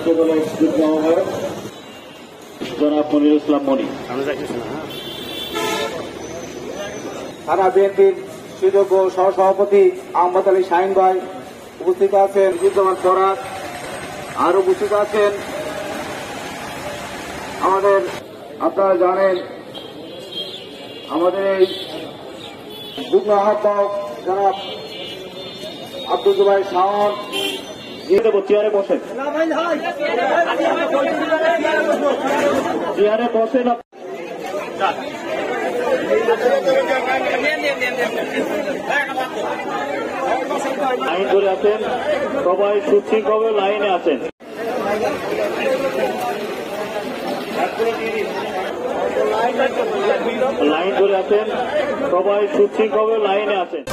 ছাত্র দলের যুগ্ম আহ্বায়ক জনাব মনিরুল ইসলাম মনি, থানা বিএনপির সুযোগ্য সহসভাপতি আহমদ আলী শাহিন ভাই উপস্থিত আছেন, বিদ্যমান ফরাদ আর উপস্থিত আছেন আমাদের, আপনারা জানেন আমাদের এই যুগ্ম আহ্বায়ক জনাব আব্দুল জুবাইর শাওন। চেয়ারে বসেন, চেয়ারে বসেন। লাইন ধরে আছেন, সবাই সুশৃঙ্খলভাবে লাইনে আছেন। লাইন ধরে আছেন, সবাই সুশৃঙ্খলভাবে লাইনে আছেন।